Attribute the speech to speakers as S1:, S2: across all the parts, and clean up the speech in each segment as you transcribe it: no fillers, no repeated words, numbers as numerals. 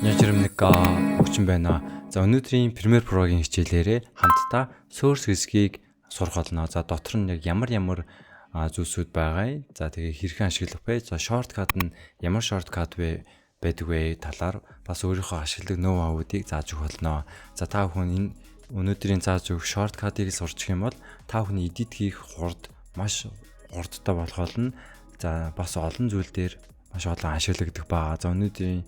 S1: Яжрамника өгчин байна. За өнөөдрийн Premiere Pro-гийн хичээлээрээ хамтдаа source хэсгийг сурах болно. За дотор нь яг ямар зүйлсүүд байгаа. За тэгээ хэрхэн ашиглах вэ? За shortcut нь ямар shortcut байдаг вэ? Талаар бас өөрийнхөө ашигладаг ноу-хавуудыг зааж өгөх болно. За та бүхэн энэ өнөөдрийн зааж өгөх shortcut-ыг сурчих юм бол та бүхний edit хийх хурд маш хурдтай болох болно. За бас олон зүйл дээр маш олон ашиглагдах байгаа. За өнөөдрийн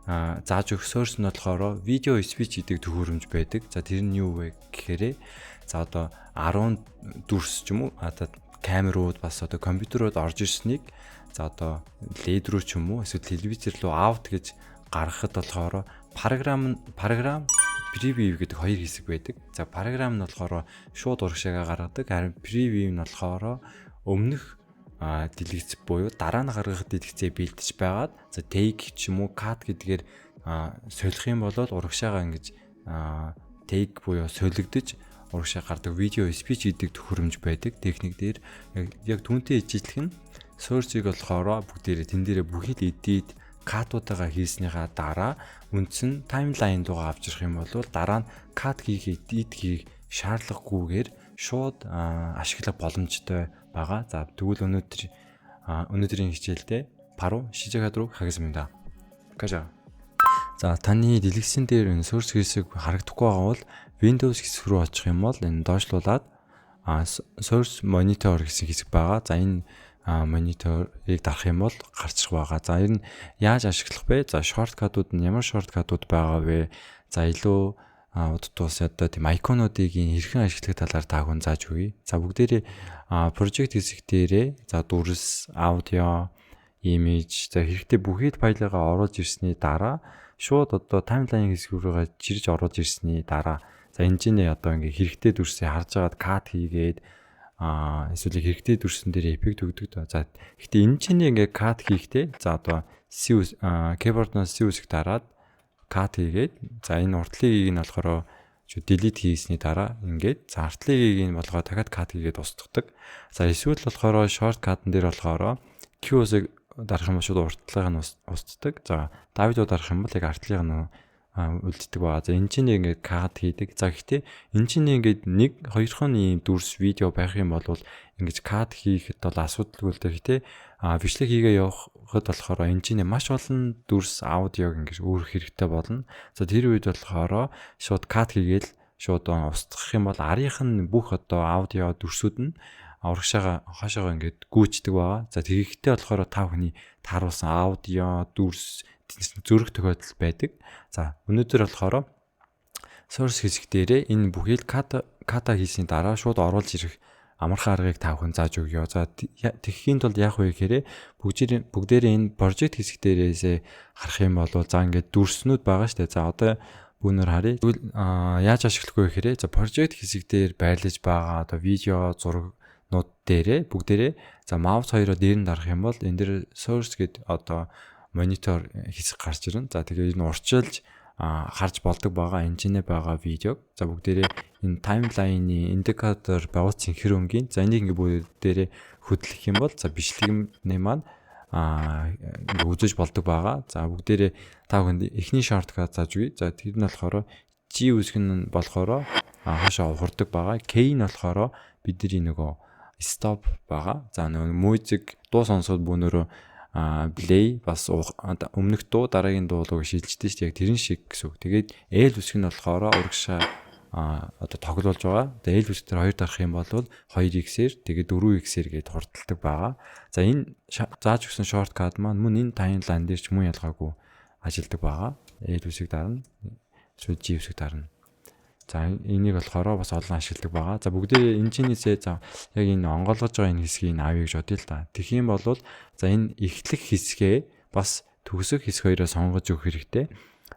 S1: зааж өгөх source нь болохоор видео speech гэдэг төхөөрөмж байдаг. За тэр нь юу вэ гэхээр за одоо 10 дүрс ч юм уу одоо камерууд бас одоо компьютерууд орж ирснийг за одоо LED рүү ч юм уу эсвэл телевизэр рүү out гэж гаргахад болохоор програм preview гэдэг хоёр хэсэг байдаг. За програм нь болохоор шууд урагшаагаа гаргадаг. Харин preview нь болохоор өмнөх дэлгэц буюу дараа нь гаргах дэлгэцээ бэлдэж байгаад за take ч юм уу cut гэдгээр солих юм бол урагшаагаа ингэж take буюу солигдож урагшаа гардаг видео speech гэдэг төхөөрөмж байдаг. Техник дээр яг түүнтэй ижилхэн source-ыг болохоор бүгдээрээ тэн дээрээ бүхий л edit cut-уудаа хийснийхаа дараа үндсэн timeline руугаа авчрах юм бол дараа нь cut хийх edit хийх шаардлагагүйгээр шууд ашиглах боломжтой байгаа. За тэгвэл өнөөдрийн хичээлдээ 바로 시작하도록 하겠습니다. 가자. За таны дэлгэцэн дээр энэ source хэсэг харагдахгүй байгаа бол Windows хэсэг рүү очих юм бол энэ доошлуулад source monitor гэсэн хэсэг байгаа. За энэ мониторыг дарах юм бол гарчих байгаа. За энэ яаж ашиглах вэ? За shortcut-ууд нь ямар shortcut-ууд байгаа вэ? За илүү удтуус одоо тийм айконуудыг хэрхэн ашиглах талаар та хүн зааж өгье. За бүгдээрээ project хэсэг дээрээ за дүрс, аудио, image за хэрэгтэй бүхий л файлаа оруулж ирсний дараа шууд одоо timeline хэсэг рүүгээ чирж оруулж ирсний дараа за энэ чинь одоо ингээ хэрэгтэй дүрсээ харж агаад cut хийгээд эсвэл хэрэгтэй дүрсэн дээр эффект өгдөг. За гэхдээ энэ чинь ингээ cut хийхдээ за одоо keyboard-наас C үсэг дараад cut хийгээд за энэ уртлыг нь болохоор delete хийсний дараа ингээд за артлыг нь болгоо дахиад cut хийгээд устгадаг. За эсвэл болохоор shortcut-н дээр болохоор Q үсэг дарах юм шууд уртлыг нь устдаг. За Давид дарах юм бол яг артлыг нь үлддэг баа. За энэ чинь ингээд cut хийдэг. За гэхдээ энэ чинь ингээд 1-2хон ийм дүрс видео байх юм бол ингэж cut хийхэд бол асуудалгүй л дээ тий. Бичлэг хийгээ явахад болохоор энэ чинь маш олон дүрс аудиог ингэж өөрөх хэрэгтэй болно. За тэр үед болохоор шууд cut хийгээл шууд устгах юм бол арийнх нь бүх одоо аудио дүрсүүд нь урагшаага хашаага ингэж гүйцдэг байгаа. За тэгэхдээ болохоор та бүхний тааруулсан аудио дүрс зөрөх тохиолдол байдаг. За өнөөдөр болохоор source хэсэг дээрээ энэ бүхийг ката хийсний дараа шууд оруулж ирэх амархан аргыг та бүхэн зааж өгье. За тэгэхийн тулд яах вэ гэхээр бүгдээрээ энэ project хэсэг дээрээсээ харах юм бол за ингээд дүрснүүд байгаа шүү дээ. За одоо бүгнээр харъя. Тэгвэл яаж ашиглах вэ гэхээр за project хэсэг дээр байрлаж байгаа одоо видео зурагнууд дээрээ бүгдээрээ за mouse хоёроо дээр нь дарах юм бол энэ дээр source гэдэг одоо монитор хэсэг гарч ирнэ. За тэгээд энэ урчилж харж болдог байгаа энэ чинь байгаа видеог за бүгдээрээ энэ таймлайны индикатор байгуулсан хэр өнгийн за энийг ингээ бүгдээрээ хөдлөх юм бол за бичлэгний маань ингээ үзэж болдог байгаа. За бүгдээрээ та бүхэнд эхний shortcut зааж өгье. За тэр нь болохоор G үсэг нь болохоор хаашаа ухардаг байгаа. K нь болохоор бидний нөгөө stop байгаа. За нөгөө музик дуу сонсоод бүгнөрөө play бас өмнөх дуу дараагийн дуу руу шилждэг шүү дээ. Яг тэрэн шиг гэсэн үг. Тэгээд L үсэг нь болохоор урагшаа одоо тоглуулж байгаа. Тэгээд L үсэг дээр 2 дарах юм бол 2x-ээр тэгээд 4x-ээр гээд хурдталдаг байгаа. За энэ зааж өгсөн shortcut маань мөн энэ timeline дээр ч мөн ялгаагүй ажилладаг байгаа. L үсэг дарна. Эсвэл G үсэг дарна. За энийг болохоор бас олон ашигладаг байгаа. За бүгдээ энэ чинээсээ за яг энэ онгойлгож байгаа энэ хэсгийг авъя гэж бодъё л да. Тэгэх юм бол за энэ эхлэх хэсгээ бас төгсөх хэсэг хоёроо сонгож өгөх хэрэгтэй.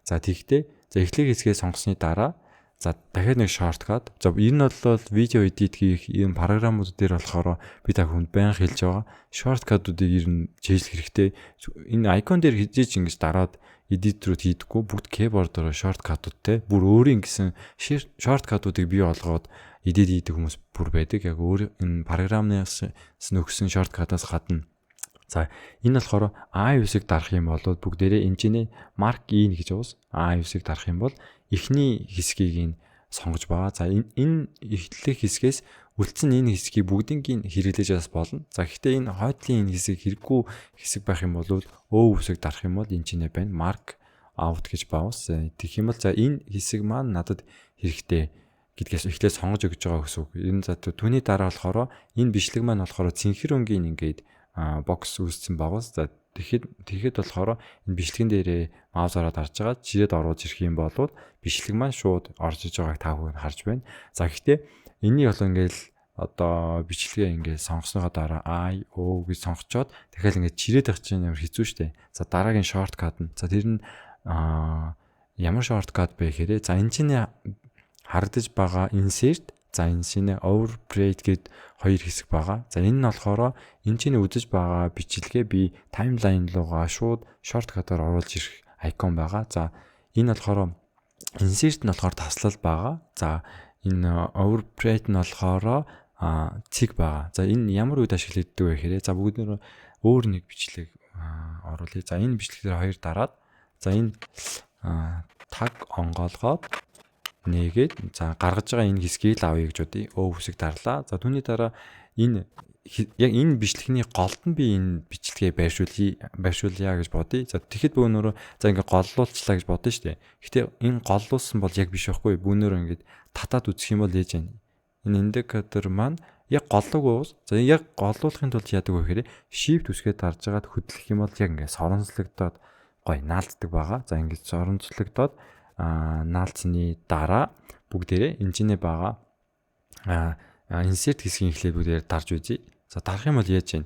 S1: За тэгтээ за эхлэх хэсгээ сонгосны дараа за дахиад нэг shortcut. За энэ бол видео edit хийх ийм програмууд дээр болохоор би та хүнд байнга хэлж байгаа. Shortcut-уудыг ер нь чийжлэх хэрэгтэй. Энэ icon дээр хийж ингэж дараад edit руу хийдэггүй бүгд keyboard-ороо shortcut-уудтэй бүр өөрийн гэсэн shortcut-уудыг бий болгоод edit хийдэг хүмүүс бүр байдаг. Яг өөр энэ програмнаас нөгсөн shortcut-аас гадна За энэ болохоор A9-ыг дарах юм бол бүгдээрээ энэчний марк E гэж уус A9-ыг дарах юм бол эхний хэсгийг нь сонгож байгаа. За энэ эхлэх хэсгээс үлдсэн энэ хэсгийг бүгднийг хэрэглэж бас болно. За гэхдээ энэ хойдлын энэ хэсэг хэрэггүй хэсэг байх юм бол O9-ыг дарах юм бол энэчнээ байна. Mark out гэж баус. Тэгэх юм бол за энэ хэсэг маань надад хэрэгтэй гэдгээс эхлээд сонгож өгч байгаа гэсэн үг. Энэ за түүний дараа болохоор энэ бичлэг маань болохоор цэнхэр өнгийн ингээд бокс үүссэн байгаас. За тэгэхэд болохоор энэ бичлэгэн дээрээ маусаараа дарж байгаа жирээд оруулж ирэх юм бол бичлэг маань шууд орж иж байгааг та бүхэн харж байна. За гэхдээ энэний бол ингээл одоо бичлэгээ ингээд сонгосныхоо дараа I O гэж сонгочоод дахиад ингээд чирээд авчих чинь амар хэцүү шттэ. За дараагийн шорткат нь. За тэр нь ямар шорткат бэ гэхээр за энэ чинь харагдаж байгаа insert. За энэ шинэ overbrate гэд хоёр хэсэг байгаа. За энэ нь болохоор энэ чинь үзэж байгаа бичлэгээ би таймлайн руугаа шууд шорткатаар оруулж ирэх icon байгаа. За энэ болохоор insert нь болохоор таслал байгаа. За энэ overbrate нь болохоор цэг байгаа. За энэ ямар үед ашиглагддаг вэ гэхээр за бүгд нэр өөр нэг бичлэг оруулъя. За энэ бичлэгээр хоёр дараад за энэ tag онгоолгоод нэгээд за гаргаж байгаа энэ хэсгийг л авъя гэж бодъё. Хэсэг дарлаа. За түүний дараа энэ яг энэ бичлэгний голд нь би энэ бичлэгээ байршуулъя гэж бодъё. За тэгэхэд бөөнөрөө за ингээ голлуулчлаа гэж бодъё шүү дээ. Гэхдээ энэ голлуулсан бол яг биш байхгүй. Бөөнөрөө ингээд татаад үзэх юм бол ээж байна. Энэ индикатор маань яг голлоогүй уус. За яг голлуулахын тулд яадаг вэ гэхээр shift үсгээд дарж байгаад хөдлөх юм бол яг ингээ соронцлогдоод гой наалддаг байгаа. За ингээд соронцлогдоод наалцны дараа бүгдээрээ энэчнээ байгаа insert хэсгийн эхлээд бүгдээр дарж үзье. За дарах юм бол яаж вэ?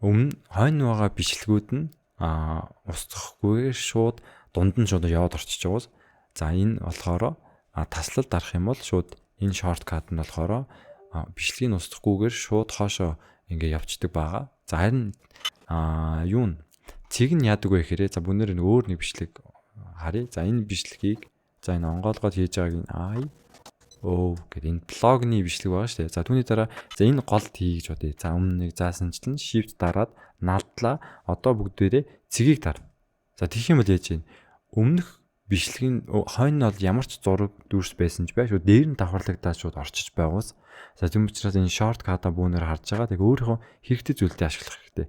S1: Өмнө хойно байгаа бичлэгүүд нь устгахгүйгээр шууд дунд нь шууд яваад орчиж байгаас. За энэ болохоор таслал дарах юм бол шууд энэ шорткат нь болохоор бичлэгийг устгахгүйгээр шууд хоошоо ингээ явцдаг байгаа. За харин юу н цэг нь яадаг вэ гэхээр за бүнээр нэг өөр нэг бичлэг харъя. За энэ бичлэгийг за энэ онгоолгоод хийж байгааг нь I O гэдэг энэ блогны бичлэг байгаа шүү дээ. За түүний дараа за энэ голд хий гэж бодъё. За өмнө нэг заасанчлан shift дараад наалдлаа. Одоо бүгдээрээ цэгийг дар. За тэгэх юм бол яаж вэ? Өмнөх бичлэгийн хойно нь бол ямар ч зураг дүүрс байсан ч бай шүү. Дээр нь давхарлагдаад шууд орчиж байгаас. За тийм учраас энэ шортката бүүнээр харж байгаа. Тэг өөрийнхөө хэрэгтэй зүйлдээ ашиглах хэрэгтэй.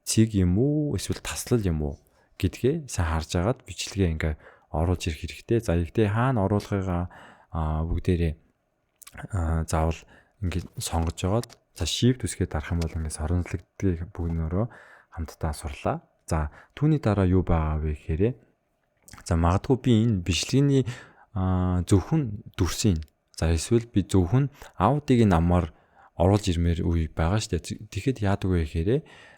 S1: Цэг юм уу эсвэл таслал юм уу гэдгээ сайн харж агаад бичлэгээ ингээ оруулж ирэх хэрэгтэй. За ихтэй хаана оруулахыгаа бүгдээрээ заавал ингээ сонгож жагаад за shift үсгээд дарах юм бол ингээ соронзлогдгийг бүгнөөрөө хамтдаа сурлаа. За түүний дараа юу байгаа вэ гэхээр за магадгүй би энэ бичлэгийн зөвхөн дүрсийн за эсвэл би зөвхөн аудиог намаар оруулж ирмээр үе байгаа шүү дээ. Тэгэхэд яадаг вэ гэхээр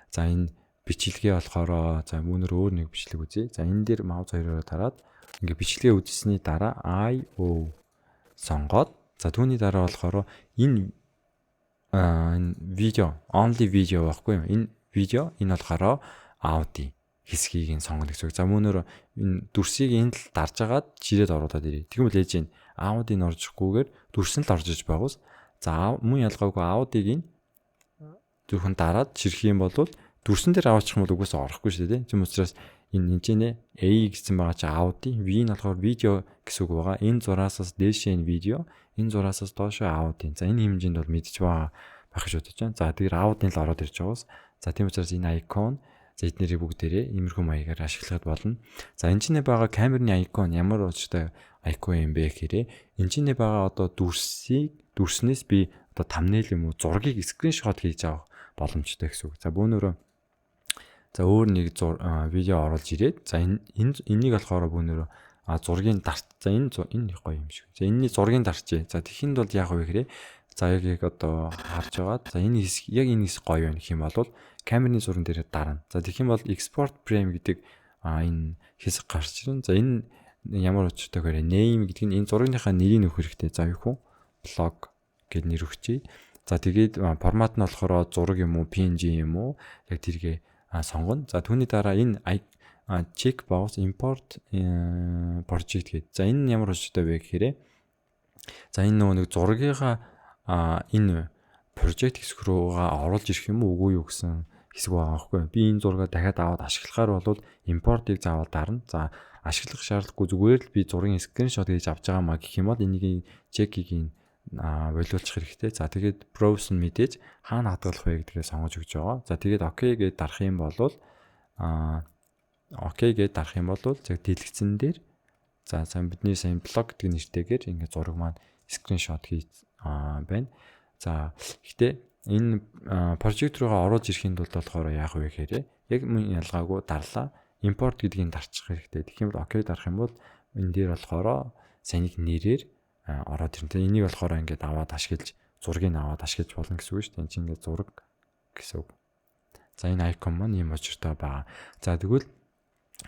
S1: за энэ бичлэгээ болохоор за мөнөр өөр нэг бичлэг үзье. За энэ дээр маус хоёроо тараад ингээ бичлэгээ үзсний дараа I O сонгоод за түүний дараа болохоор энэ видео only video байхгүй юм. Энэ видео энэ болохоор аудио хэсгийг нь сонгоно гэсэн үг. За мөнөр энэ дүрсийг энд л дарж агаад жирээд оруулаад ирээ. Тэгвэл ээж энэ аудиог нь оржихгүйгээр дүрс нь л орж иж байгаас. За мөн ялгаагүй аудиог нь зөвхөн дараад чирэх юм бол дүрсэн дээр аваачих юм бол угсаа орохгүй шүү дээ. Тийм учраас энэ нэ A гэсэн байгаа чи аудио, V нь болохоор видео гэсэн үг байгаа. Энэ зураасаас дээш энэ видео, энэ зураасаас доош аудио. За энэ хэмжээнд бол мэдж байгаа байх гэж бодож байна. За тэгэхээр аудио л ороод ирж байгаас. За тийм учраас энэ icon за эднэрийг бүгдээрээ иймэрхүү маягаар ашиглахад болно. За энэ чинь байгаа камерны icon ямар очтой icon юм бэ гэхээр энэ чинь байгаа одоо дүрснээс би одоо thumbnail юм уу зургийг скриншот хийж авах боломжтой гэсэн үг. За бөөнөрөө за өөр нэг видео оруулж ирээд за энийг болохоор бөөнөрөө зургийн дарт за энэ гоё юм шиг. За энэний зургийн дарчээ. За тэхинд бол яах вэ гэхээр за яг одоо харж байгаад за энэ хэсэг яг энэ хэсэг гоё байна гэх юм бол камерны зурган дээр дарна. За тэгэх юм бол export frame гэдэг энэ хэсэг гарч ирнэ. За энэ ямар учиртай гэхээр name гэдэг нь энэ зургийнхаа нэрийг өгөх хэрэгтэй. За юу хөө blog гэд нэр өгчээ. За тэгээд формат нь болохоор зураг юм уу PNG юм уу яг тэргээ сонгоно. За түүний дараа энэ check box import project гэдэг. За энэ ямар учиртай вэ гэхээр за энэ нэг зургийнхаа энэ project хэсэг рүүгээ оруулж ирэх юм уу үгүй юу гэсэн хэсэг байгаа байхгүй. Би энэ зургаа дахиад аваад ашиглахаар бол импортыг заавал дарна. За ашиглах шаардлагагүй зүгээр л би зургийн скриншот хийж авч байгаа маа гэх юм бол энийг чекийг болиулчих хэрэгтэй. За тэгээд browse нь мэдээж хаана хадгалах вэ гэдгээ сонгож өгч байгаа. За тэгээд окей гэж дарах юм бол окей гэж дарах юм бол зөв дэлгэцэн дээр за бидний сайн блог гэдэг нэртэйгээр ингээд зураг маань скриншот хийж байна. За гэхдээ энэ прожект руугаа оруулж ирэхэд болохоор яах вэ гэхээр яг мөн ялгаагүй дарлаа импорт гэдгийг дарчих хэрэгтэй. Тэгэх юм бол окей дарах юм бол энэ дээр болохоор санийх нэрээр ороод ирнэ. Энийг болохоор ингээд аваад ашиглаж зургийг аваад ашиглаж болно гэсэн үг шүү дээ. Энд чинь ингээд зураг гэсэн үг. За энэ icon маань ийм очиртой байгаа. За тэгвэл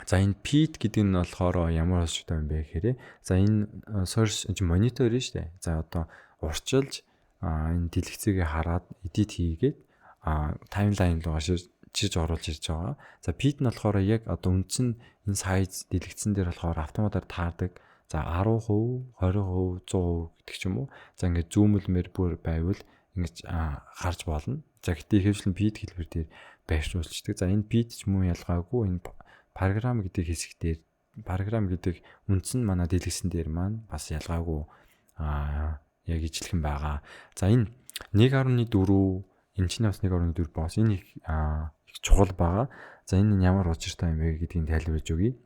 S1: за энэ Pit гэдэг нь болохоор ямар очиртой юм бэ гэхээр за энэ source monitor нь шүү дээ. За одоо урчилж энэ дэлгэцээгээ хараад edit хийгээд таймлайн руу чиж оруулж ирж байгаа. За Pit нь болохоор яг одоо үндсэн энэ size дэлгэцэн дээр болохоор автоматар таардаг. За 10%, 20%, 100% гэдэг ч юм уу. За ингээд зүүмэлмээр бүр байвал ингэж харж болно. За гэтээ ихэвчлэн Pit хэлбэр дээр байршуулцдаг. За энэ Pit ч мөн ялгаагүй энэ програм гэдэг хэсэг дээр програм гэдэг үндсэн манай дэлгэцэн дээр маань бас ялгаагүй яг ижилхэн байгаа. За энэ 1.4 энэ чинь бас 1.4 бос энэ их чухал байгаа. За энэ ямар учиртай юм бэ гэдгийг тайлбарлаж өгье.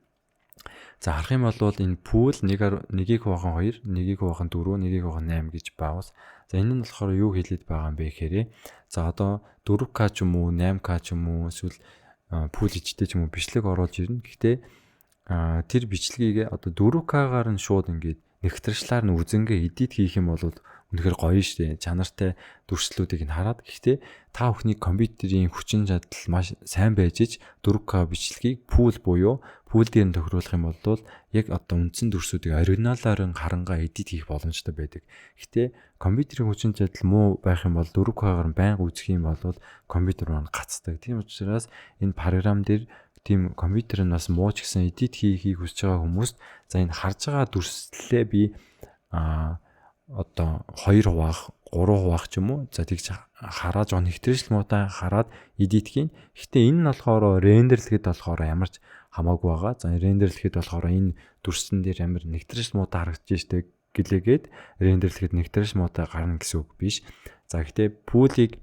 S1: За харах юм бол энэ pool 1.2, 1.2, 1.4, 1.8 гэж байгаас. За энэ нь болохоор юу хэлээд байгаа юм бэ гэхээр за одоо 4K ч юм уу, 8K ч юм уу эсвэл pool ичтэй ч юм уу бичлэг оруулж ирнэ. Гэхдээ тэр бичлэгийг одоо 4K-гаар нь шууд ингээд нэгтршлаар нь үзэнгээ edit хийх юм бол үнэхээр гоё шүү дээ. Чанартай дүрслэлүүдийг нь хараад. Гэхдээ та бүхний компьютерийн хүчин чадал маш сайн байж ич 4K бичлэгийг pool буюу pool дээр нь тохируулах юм бол яг одоо үндсэн дүрсүүдийг оригиналаар харангаа edit хийх боломжтой байдаг. Гэхдээ компьютерийн хүчин чадал муу байх юм бол 4K-гаар байнга үзэх юм бол компьютер маань гацдаг. Тийм учраас энэ програм дээр тийм компьютер нь бас муу ч гэсэн edit хийхийг хүсэж байгаа хүмүүст за энэ харж байгаа дүрслэлээ би одоо 2 хуваах 3 хуваах ч юм уу за тэгж хараад жоо нэгтрэл муутай хараад edit хийн. Гэхдээ энэ нь болохоор рендерлэхэд болохоор ямар ч хамаагүй байгаа. За рендерлэхэд болохоор энэ дүрслэн дээр амар нэгтрэл муутай харагдаж штэ гэлээгээд рендерлэхэд нэгтрэл муутай гарна гэсэн үг биш. За гэхдээ пулийг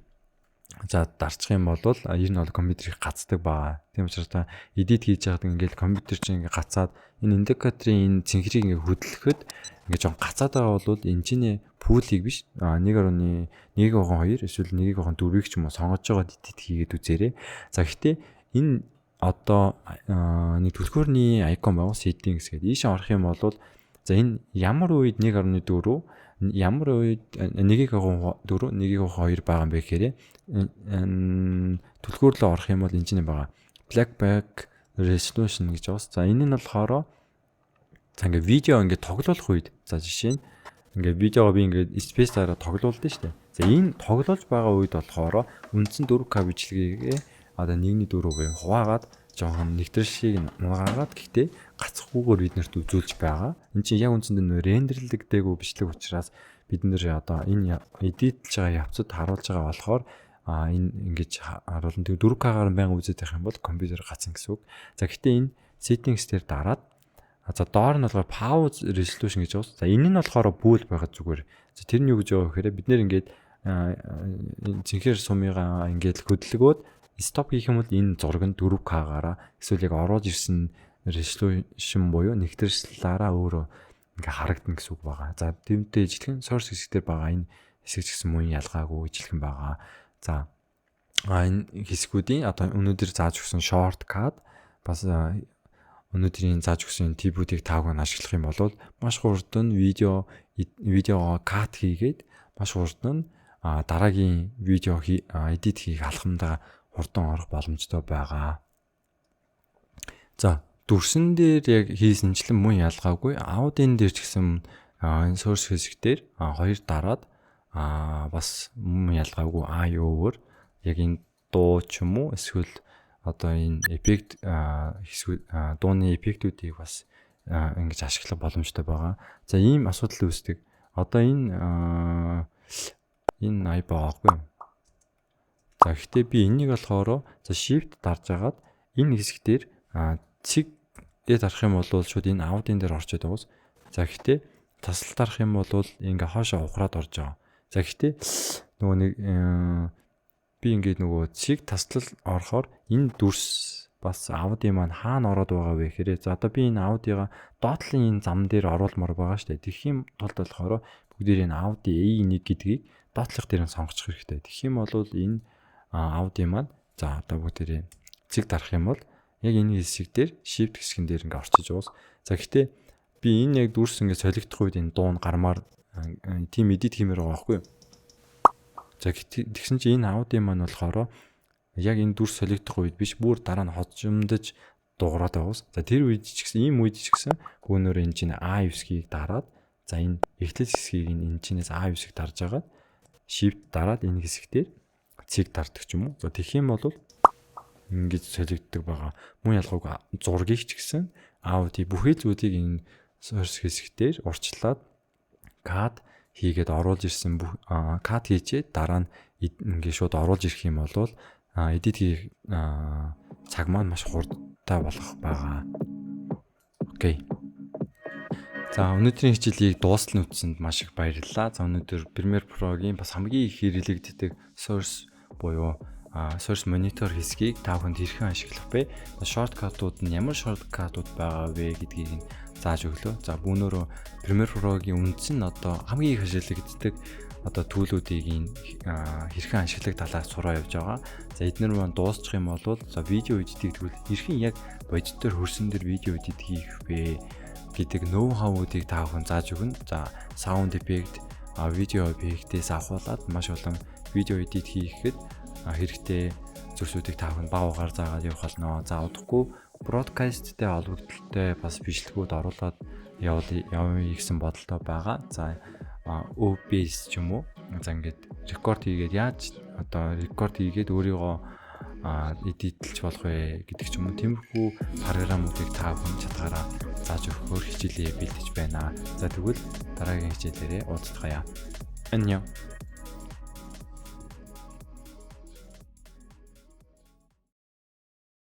S1: за дарчих юм бол ер нь бол компьютерийг гацдаг баа. Тийм учраас та edit хийж байгаад ингээл компьютер чинь ингээ гацаад энэ индикаторын энэ цэнхрийг ингээ хөдлөхөд ингээ жоо гацаад байгаа бол энэ чинь пулийг биш 1.1.2 эсвэл 1.4-ийг ч юм уу сонгож байгаа edit хийгээд үзээрэй. За гэхдээ энэ одоо нэг түлхүүрний icon байгаа settings гэдэг. Ийш орох юм бол за энэ ямар үед 1.4 ямар үед 1.4 1.2 байгаа юм бэ гэхээр түлхүүр рүү орох юм бол энэ чинь байгаа blackback resolution гэж байна. За энэ нь болохоор за ингээ видео ингээ тоглуулах үед за жишээ нь ингээ видеого би ингээ space-аараа тоглуулдаг шүү дээ. За энэ тоглуулж байгаа үед болохоор үндсэн 4K бичлэгийг одоо 1.4 хуваагаад жоохон нэгтршийг нугаагаад гэхдээ гацхгүйгээр биднэрт үзүүлж байгаа. Энд чинь яг үндсэндээ рендерлэгдээгүй бичлэг учраас бид нэр одоо энэ эдитлж байгаа явцад харуулж байгаа болохоор энэ ингэж харуулна. Тэгээ 4K-гаар байнга үзээд байх юм бол компьютер гацсан гэсэн үг. За гэхдээ энэ settings дээр дараад за доор нь болохоор pause resolution гэж байна. За энэ нь болохоор бүүл байгаад зүгээр. За тэр нь юу гэж байгаа вэ гэхээр бид нэр ингээд цэнхэр сумыгаа ингээд хөдөлгөөд стоп хийх юм бол энэ зураг нь 4K-гаараа эсвэл яг ороод ирсэн resolution буюу нэгтрслаараа өөрөө ингээ харагдана гэсэн үг байгаа. За тэмдээ ижилхэн source хэсгээр байгаа энэ хэсэг ч гэсэн мөн ялгаагүй ижилхэн байгаа. За энэ хэсгүүдийн одоо өнөөдөр зааж өгсөн shortcut бас өнөөдрийн зааж өгсөн типүүдийг таагүй ашиглах юм бол маш хурдан видео кат хийгээд маш хурдан дараагийн видео edit хийх алхамдаа хурдан орох боломжтой байгаа. За дүрсэн дээр яг хийсэнчлэн мөн ялгаагүй аудион дээр ч гэсэн энэ source хэсгээр хоёр дараад бас мөн ялгаагүй өөр яг энэ дуу ч юм уу эсвэл одоо энэ эффект хэсгүүд дууны эффектүүдийг бас ингэж ашиглах боломжтой байгаа. За ийм асуудал үүсдэг. Одоо энэ ай байгаагүй. За гэхдээ би энийг болохоор за shift дарж агаад энэ хэсэг дээр цэгээ дарах юм бол шууд энэ аудион дээр орчод байгаас. За гэхдээ таслал дарах юм бол ингээ хоошоо ухраад орж байгаа. За гэхдээ нөгөө нэг би ингээд нөгөө цэг таслал орохоор энэ дүрс бас аудио маань хаана ороод байгаа вэ гэхээр за одоо би энэ аудиога доотлын энэ зам дээр оруулмаар байгаа шүү дээ. Тэгэх юм тулд болохоор бүгдээр энэ аудио A1 гэдгийг доотлох дээр нь сонгочих хэрэгтэй. Тэгэх юм бол энэ аудио маань за одоо бүгдээр цэг дарах юм бол яг энэ хэсэг дээр shift хэсгэн дээр ингээ орчиж уус. За гэхдээ би энэ яг дүрс ингээ солигдох үед энэ дуун гармаар тийм edit хиймээр байгаа байхгүй юу? За тэгсэн чинь энэ аудио маань болохоор яг энэ дүрс солигдох үед биш бүр дараа нь хожимдож дуурайд байгаас. За тэр үед ч гэсэн ийм үед ч гэсэн гүнээр энэ чинь A9-ийг дараад за энэ эхлэл хэсгийг энэ чинээс A9-ийг дарж агаад shift дараад энэ хэсэгтэр цэг дардаг ч юм уу. За тэгэх юм бол ингэж солигддог байгаа. Мөн ялгаагүй зургийг ч гэсэн аудио бүхий зүйлийг энэ source хэсэгтэр урьдчилаад cut хийгээд оруулж ирсэн cut хийчээ дараа нь ингэ шууд оруулж ирэх юм бол edit хийх цаг маань маш хурдтай болох байгаа. Окей. За өнөөдрийн хичээлийг дуустал нүцэнд маш их баярлалаа. За өнөөдөр Premiere Pro-гийн бас хамгийн их хэрэглэгддэг source буюу source monitor хэсгийг та бүхэнд хэрхэн ашиглах вэ? Shortcut-ууд нь ямар shortcut-ууд байгаа вэ гэдгийг зааж өглөө. За бүүнөрөө Premiere Pro-гийн үндсэн одоо хамгийн их ашиглагддаг одоо төлөвүүдийг хэрхэн ашиглах талаар сураа явж байгаа. За эдгээр маань дуусчих юм бол за видео эдитийг тэгвэл хэрхэн яг бодитоор хөрсөн дээр видео эдит хийх вэ гэдэг ноу хавуудыг та бүхэн зааж өгнө. За sound effect, видео эффектээс авахуулаад маш олон видео эдит хийхэд хэрэгтэй зүйлсүүдийг та бүхэн баагаар заагаад явах болно. За удахгүй broadcast-тэй холбогдлолтой бас бичлэгүүд оруулаад явъя гэсэн бодолтой байгаа. За OBS ч юм уу. За ингээд рекорд хийгээд яаж одоо рекорд хийгээд өөрийгөө эдитлж болох вэ гэдэг ч юм уу. Тиймэрхүү програмуудыг та бүхэн чадгаараа зааж өгөхөөр хичээлээ бэлдэж байна. За тэгвэл дараагийн хичээлээрээ уулзцгаая. Аньян.